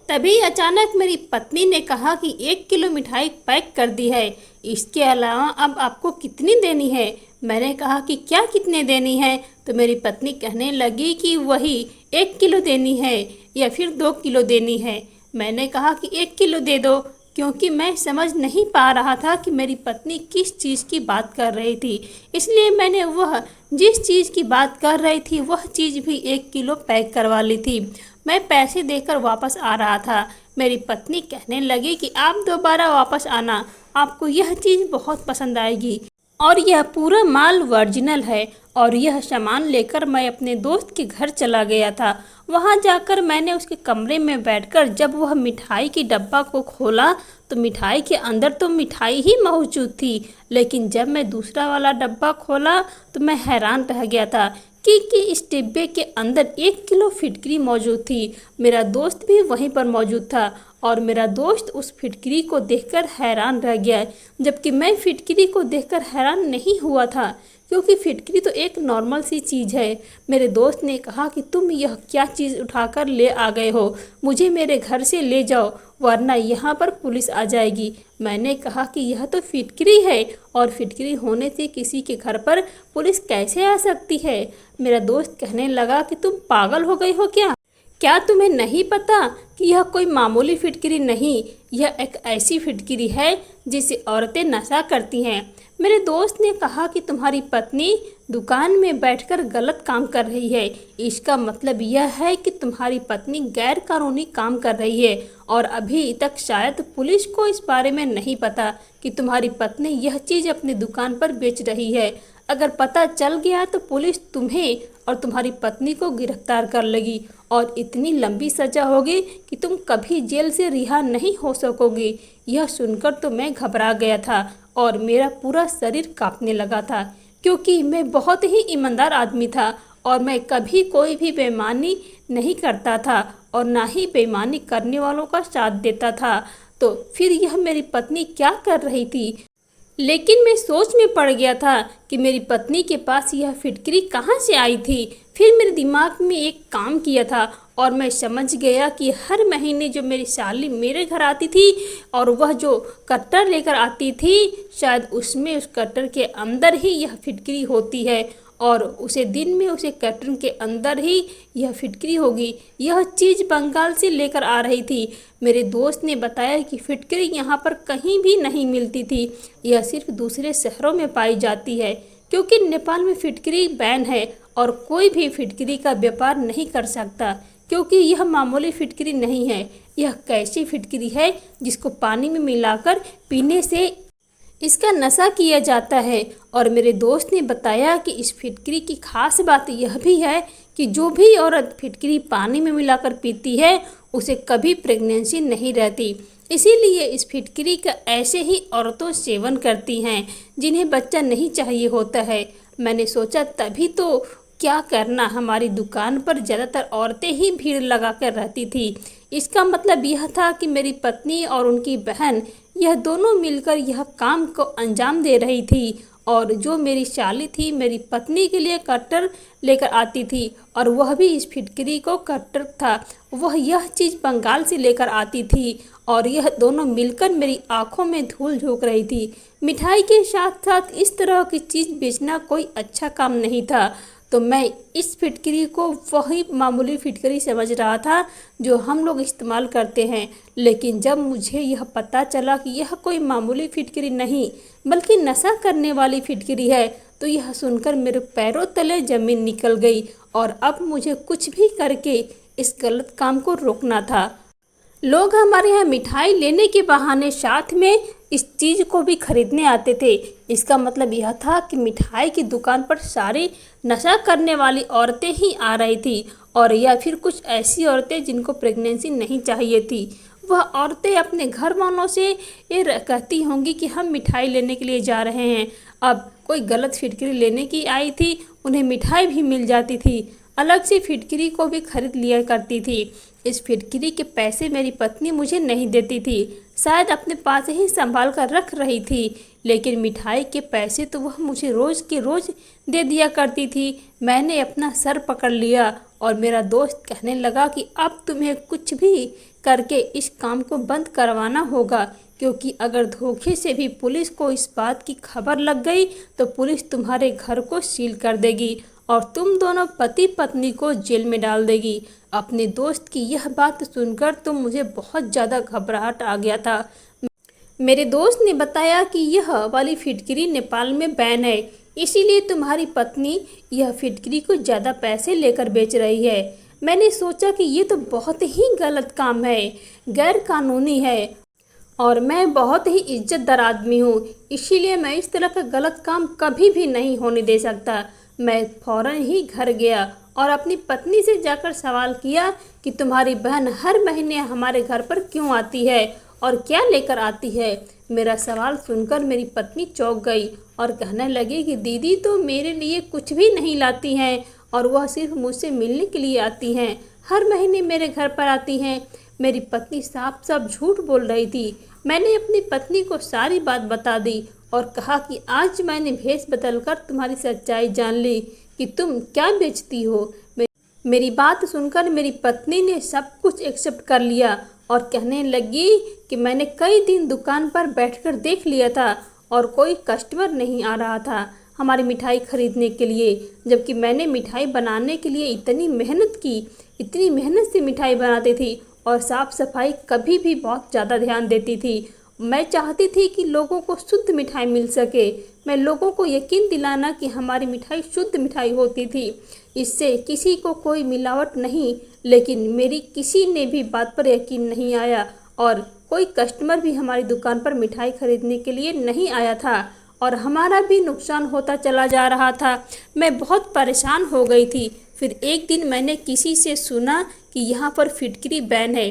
तभी अचानक मेरी पत्नी ने कहा कि 1 किलो मिठाई पैक कर दी है, इसके अलावा अब आपको कितनी देनी है? मैंने कहा कि क्या कितने देनी है? तो मेरी पत्नी कहने लगी कि वही 1 किलो देनी है या फिर 2 किलो देनी है। मैंने कहा कि 1 किलो दे दो, क्योंकि मैं समझ नहीं पा रहा था कि मेरी पत्नी किस चीज़ की बात कर रही थी। इसलिए मैंने वह जिस चीज़ की बात कर रही थी वह चीज़ भी 1 किलो पैक करवा ली थी। मैं पैसे देकर वापस आ रहा था। मेरी पत्नी कहने लगी कि आप दोबारा वापस आना, आपको यह चीज़ बहुत पसंद आएगी और यह पूरा माल ओरिजिनल है। और यह सामान लेकर मैं अपने दोस्त के घर चला गया था। वहां जाकर मैंने उसके कमरे में बैठकर जब वह मिठाई की डब्बा को खोला तो मिठाई के अंदर तो मिठाई ही मौजूद थी, लेकिन जब मैं दूसरा वाला डब्बा खोला तो मैं हैरान रह गया था कि इस डिब्बे के अंदर 1 किलो फिटकरी मौजूद थी। मेरा दोस्त भी वहीं पर मौजूद था और मेरा दोस्त उस फिटकरी को देखकर हैरान रह गया, जबकि मैं फिटकरी को देखकर हैरान नहीं हुआ था क्योंकि फिटकरी तो एक नॉर्मल सी चीज़ है। मेरे दोस्त ने कहा कि तुम यह क्या चीज़ उठाकर ले आ गए हो, मुझे मेरे घर से ले जाओ वरना यहाँ पर पुलिस आ जाएगी। मैंने कहा कि यह तो फिटकरी है और फिटकरी होने से किसी के घर पर पुलिस कैसे आ सकती है? मेरा दोस्त कहने लगा कि तुम पागल हो गई हो क्या? क्या तुम्हें नहीं पता कि यह कोई मामूली फिटकरी नहीं, यह एक ऐसी फिटकरी है जिसे औरतें नशा करती हैं। मेरे दोस्त ने कहा कि तुम्हारी पत्नी दुकान में बैठकर गलत काम कर रही है, इसका मतलब यह है कि तुम्हारी पत्नी गैर कानूनी काम कर रही है और अभी तक शायद पुलिस को इस बारे में नहीं पता कि तुम्हारी पत्नी यह चीज़ अपनी दुकान पर बेच रही है। अगर पता चल गया तो पुलिस तुम्हें और तुम्हारी पत्नी को गिरफ्तार कर लेगी और इतनी लंबी सजा होगी कि तुम कभी जेल से रिहा नहीं हो सकोगे। यह सुनकर तो मैं घबरा गया था और मेरा पूरा शरीर कांपने लगा था, क्योंकि मैं बहुत ही ईमानदार आदमी था और मैं कभी कोई भी बेईमानी नहीं करता था और ना ही बेईमानी करने वालों का साथ देता था। तो फिर यह मेरी पत्नी क्या कर रही थी? लेकिन मैं सोच में पड़ गया था कि मेरी पत्नी के पास यह फिटकरी कहाँ से आई थी। फिर मेरे दिमाग में एक काम किया था और मैं समझ गया कि हर महीने जो मेरी साली मेरे घर आती थी और वह जो कट्टर लेकर आती थी, शायद उसमें उस कट्टर के अंदर ही यह फिटकरी होती है और उसे दिन में उसे कट्टर के अंदर ही यह फिटकरी होगी। यह चीज़ बंगाल से लेकर आ रही थी। मेरे दोस्त ने बताया कि फिटकरी यहाँ पर कहीं भी नहीं मिलती थी, यह सिर्फ दूसरे शहरों में पाई जाती है, क्योंकि नेपाल में फिटकरी बैन है और कोई भी फिटकरी का व्यापार नहीं कर सकता, क्योंकि यह मामूली फिटकरी नहीं है। यह कैसी फिटकरी है जिसको पानी में मिलाकर पीने से इसका नशा किया जाता है। और मेरे दोस्त ने बताया कि इस फिटकरी की खास बात यह भी है कि जो भी औरत फिटकरी पानी में मिलाकर पीती है उसे कभी प्रेगनेंसी नहीं रहती। इसीलिए इस फिटकरी का ऐसे ही औरतों सेवन करती हैं जिन्हें बच्चा नहीं चाहिए होता है। मैंने सोचा तभी तो क्या करना, हमारी दुकान पर ज़्यादातर औरतें ही भीड़ लगा कर रहती थी। इसका मतलब यह था कि मेरी पत्नी और उनकी बहन यह दोनों मिलकर यह काम को अंजाम दे रही थी। और जो मेरी साली थी मेरी पत्नी के लिए कट्टर लेकर आती थी और वह भी इस फिटकरी को कट्टर था, वह यह चीज़ बंगाल से लेकर आती थी और यह दोनों मिलकर मेरी आंखों में धूल झोंक रही थी। मिठाई के साथ साथ इस तरह की चीज़ बेचना कोई अच्छा काम नहीं था। तो मैं इस फिटकरी को वही मामूली फिटकरी समझ रहा था जो हम लोग इस्तेमाल करते हैं। लेकिन जब मुझे यह पता चला कि यह कोई मामूली फिटकरी नहीं बल्कि नशा करने वाली फिटकरी है, तो यह सुनकर मेरे पैरों तले ज़मीन निकल गई और अब मुझे कुछ भी करके इस गलत काम को रोकना था। लोग हमारे यहाँ मिठाई लेने के बहाने साथ में इस चीज़ को भी खरीदने आते थे। इसका मतलब यह था कि मिठाई की दुकान पर सारी नशा करने वाली औरतें ही आ रही थी और या फिर कुछ ऐसी औरतें जिनको प्रेगनेंसी नहीं चाहिए थी। वह औरतें अपने घर वालों से ये कहती होंगी कि हम मिठाई लेने के लिए जा रहे हैं। अब कोई गलत फिटकरी लेने की आई थी, उन्हें मिठाई भी मिल जाती थी, अलग से फिटकरी को भी खरीद लिया करती थी। इस फिटकरी के पैसे मेरी पत्नी मुझे नहीं देती थी, शायद अपने पास ही संभाल कर रख रही थी, लेकिन मिठाई के पैसे तो वह मुझे रोज़ के रोज़ दे दिया करती थी। मैंने अपना सर पकड़ लिया और मेरा दोस्त कहने लगा कि अब तुम्हें कुछ भी करके इस काम को बंद करवाना होगा, क्योंकि अगर धोखे से भी पुलिस को इस बात की खबर लग गई तो पुलिस तुम्हारे घर को सील कर देगी और तुम दोनों पति पत्नी को जेल में डाल देगी। अपने दोस्त की यह बात सुनकर तो मुझे बहुत ज़्यादा घबराहट आ गया था। मेरे दोस्त ने बताया कि यह वाली फिटकरी नेपाल में बैन है, इसीलिए तुम्हारी पत्नी यह फिटकरी को ज़्यादा पैसे लेकर बेच रही है। मैंने सोचा कि ये तो बहुत ही गलत काम है, गैर कानूनी है और मैं बहुत ही इज्जतदार आदमी हूँ, इसीलिए मैं इस तरह का गलत काम कभी भी नहीं होने दे सकता। मैं फ़ौरन ही घर गया और अपनी पत्नी से जाकर सवाल किया कि तुम्हारी बहन हर महीने हमारे घर पर क्यों आती है और क्या लेकर आती है। मेरा सवाल सुनकर मेरी पत्नी चौंक गई और कहने लगी कि दीदी तो मेरे लिए कुछ भी नहीं लाती हैं और वह सिर्फ मुझसे मिलने के लिए आती हैं, हर महीने मेरे घर पर आती हैं। मेरी पत्नी साफ साफ झूठ बोल रही थी। मैंने अपनी पत्नी को सारी बात बता दी और कहा कि आज मैंने भेष बदलकर तुम्हारी सच्चाई जान ली कि तुम क्या बेचती हो। मेरी बात सुनकर मेरी पत्नी ने सब कुछ एक्सेप्ट कर लिया और कहने लगी कि मैंने कई दिन दुकान पर बैठकर देख लिया था और कोई कस्टमर नहीं आ रहा था हमारी मिठाई खरीदने के लिए, जबकि मैंने मिठाई बनाने के लिए इतनी मेहनत की, इतनी मेहनत से मिठाई बनाती थी और साफ़ सफाई कभी भी बहुत ज़्यादा ध्यान देती थी। मैं चाहती थी कि लोगों को शुद्ध मिठाई मिल सके। मैं लोगों को यकीन दिलाना कि हमारी मिठाई शुद्ध मिठाई होती थी, इससे किसी को कोई मिलावट नहीं। लेकिन मेरी किसी ने भी बात पर यकीन नहीं आया और कोई कस्टमर भी हमारी दुकान पर मिठाई खरीदने के लिए नहीं आया था। और हमारा भी नुकसान होता चला जा रहा था। मैं बहुत परेशान हो गई थी। फिर एक दिन मैंने किसी से सुना कि यहाँ पर फिटकरी बैन है।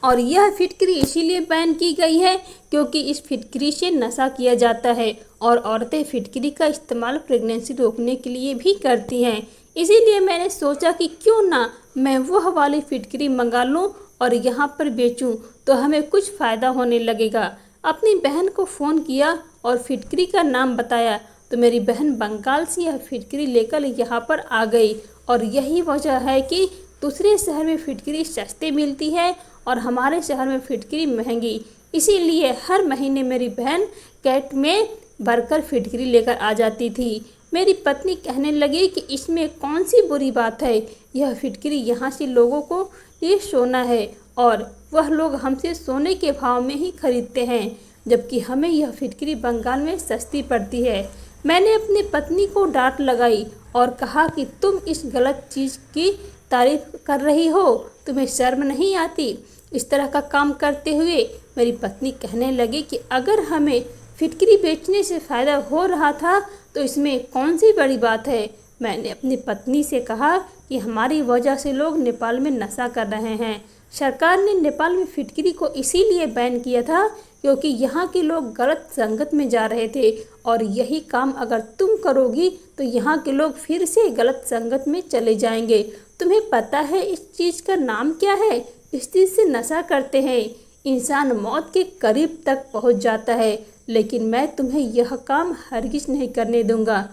और यह फिटकरी इसीलिए बैन की गई है क्योंकि इस फिटकरी से नशा किया जाता है और औरतें फिटकरी का इस्तेमाल प्रेगनेंसी रोकने के लिए भी करती हैं। इसीलिए मैंने सोचा कि क्यों ना मैं वह वाली फिटकरी मंगा लूं और यहाँ पर बेचूं, तो हमें कुछ फ़ायदा होने लगेगा। अपनी बहन को फ़ोन किया और फिटकरी का नाम बताया तो मेरी बहन बंगाल से यह फिटकरी लेकर यहाँ पर आ गई। और यही वजह है कि दूसरे शहर में फिटकरी सस्ती मिलती है और हमारे शहर में फिटकरी महंगी। इसीलिए हर महीने मेरी बहन कैट में भरकर फिटकरी लेकर आ जाती थी। मेरी पत्नी कहने लगी कि इसमें कौन सी बुरी बात है, यह फिटकरी यहाँ से लोगों को ये सोना है और वह लोग हमसे सोने के भाव में ही खरीदते हैं, जबकि हमें यह फिटकरी बंगाल में सस्ती पड़ती है। मैंने अपनी पत्नी को डांट लगाई और कहा कि तुम इस गलत चीज़ की तारीफ कर रही हो, तुम्हें शर्म नहीं आती इस तरह का काम करते हुए। मेरी पत्नी कहने लगी कि अगर हमें फिटकरी बेचने से फ़ायदा हो रहा था तो इसमें कौन सी बड़ी बात है। मैंने अपनी पत्नी से कहा कि हमारी वजह से लोग नेपाल में नशा कर रहे हैं। सरकार ने नेपाल में फिटकरी को इसीलिए बैन किया था क्योंकि यहाँ के लोग गलत संगत में जा रहे थे और यही काम अगर तुम करोगी तो यहाँ के लोग फिर से गलत संगत में चले जाएंगे। तुम्हें पता है इस चीज़ का नाम क्या है? इस चीज़ से नशा करते हैं इंसान मौत के करीब तक पहुँच जाता है, लेकिन मैं तुम्हें यह काम हरगिज़ नहीं करने दूंगा।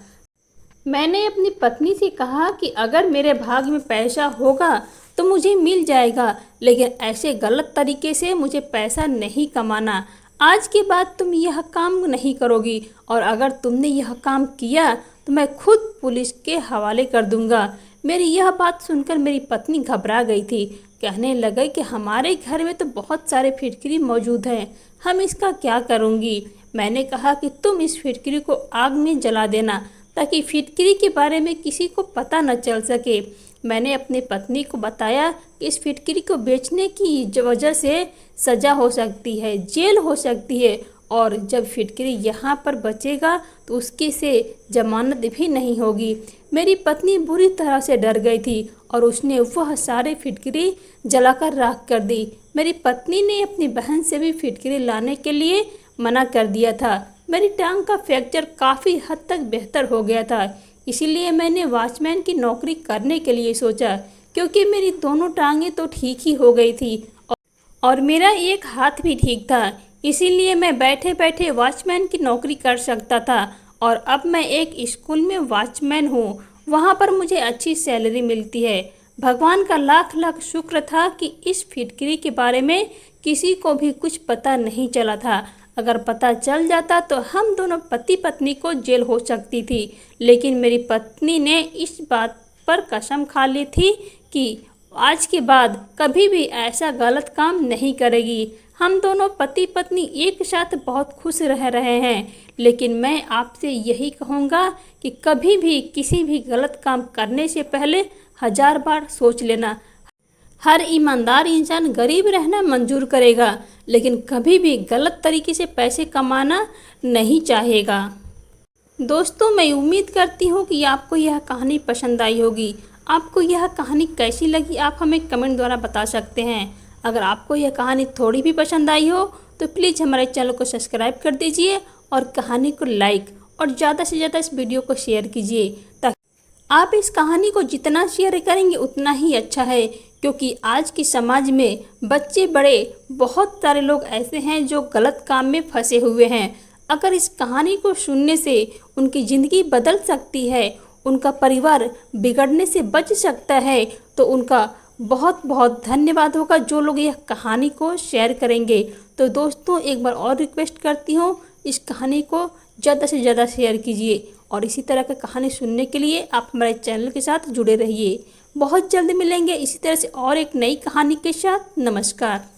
मैंने अपनी पत्नी से कहा कि अगर मेरे भाग्य में पैसा होगा तो मुझे मिल जाएगा, लेकिन ऐसे गलत तरीके से मुझे पैसा नहीं कमाना। आज के बाद तुम यह काम नहीं करोगी और अगर तुमने यह काम किया तो मैं खुद पुलिस के हवाले कर दूंगा। मेरी यह बात सुनकर मेरी पत्नी घबरा गई थी। कहने लगे कि हमारे घर में तो बहुत सारे फिटकरी मौजूद हैं, हम इसका क्या करूँगी। मैंने कहा कि तुम इस फिटकरी को आग में जला देना ताकि फिटकरी के बारे में किसी को पता न चल सके। मैंने अपनी पत्नी को बताया कि इस फिटकरी को बेचने की वजह से सज़ा हो सकती है, जेल हो सकती है और जब फिटकरी यहाँ पर बचेगा तो उसकी से जमानत भी नहीं होगी। मेरी पत्नी बुरी तरह से डर गई थी और उसने वह सारे फिटकरी जलाकर राख कर दी। मेरी पत्नी ने अपनी बहन से भी फिटकरी लाने के लिए मना कर दिया था। मेरी टांग का फ्रैक्चर काफ़ी हद तक बेहतर हो गया था, इसीलिए मैंने वॉचमैन की नौकरी करने के लिए सोचा क्योंकि मेरी दोनों टांगें तो ठीक ही हो गई थी और मेरा एक हाथ भी ठीक था। इसीलिए मैं बैठे बैठे वॉचमैन की नौकरी कर सकता था और अब मैं एक स्कूल में वॉचमैन हूँ। वहाँ पर मुझे अच्छी सैलरी मिलती है। भगवान का लाख लाख शुक्र था कि इस फिटकरी के बारे में किसी को भी कुछ पता नहीं चला था। अगर पता चल जाता तो हम दोनों पति पत्नी को जेल हो सकती थी, लेकिन मेरी पत्नी ने इस बात पर कसम खा ली थी कि आज के बाद कभी भी ऐसा गलत काम नहीं करेगी। हम दोनों पति पत्नी एक साथ बहुत खुश रह रहे हैं, लेकिन मैं आपसे यही कहूँगा कि कभी भी किसी भी गलत काम करने से पहले 1000 बार सोच लेना। हर ईमानदार इंसान गरीब रहना मंजूर करेगा, लेकिन कभी भी गलत तरीके से पैसे कमाना नहीं चाहेगा। दोस्तों, मैं उम्मीद करती हूँ कि आपको यह कहानी पसंद आई होगी। आपको यह कहानी कैसी लगी आप हमें कमेंट द्वारा बता सकते हैं। अगर आपको यह कहानी थोड़ी भी पसंद आई हो तो प्लीज़ हमारे चैनल को सब्सक्राइब कर दीजिए और कहानी को लाइक और ज़्यादा से ज़्यादा इस वीडियो को शेयर कीजिए। ताकि आप इस कहानी को जितना शेयर करेंगे उतना ही अच्छा है, क्योंकि आज की समाज में बच्चे बड़े बहुत सारे लोग ऐसे हैं जो गलत काम में फंसे हुए हैं। अगर इस कहानी को सुनने से उनकी ज़िंदगी बदल सकती है, उनका परिवार बिगड़ने से बच सकता है, तो उनका बहुत बहुत धन्यवाद होगा जो लोग यह कहानी को शेयर करेंगे। तो दोस्तों, एक बार और रिक्वेस्ट करती हूँ, इस कहानी को ज़्यादा से ज़्यादा शेयर कीजिए और इसी तरह की कहानी सुनने के लिए आप हमारे चैनल के साथ जुड़े रहिए। बहुत जल्द मिलेंगे इसी तरह से और एक नई कहानी के साथ। नमस्कार।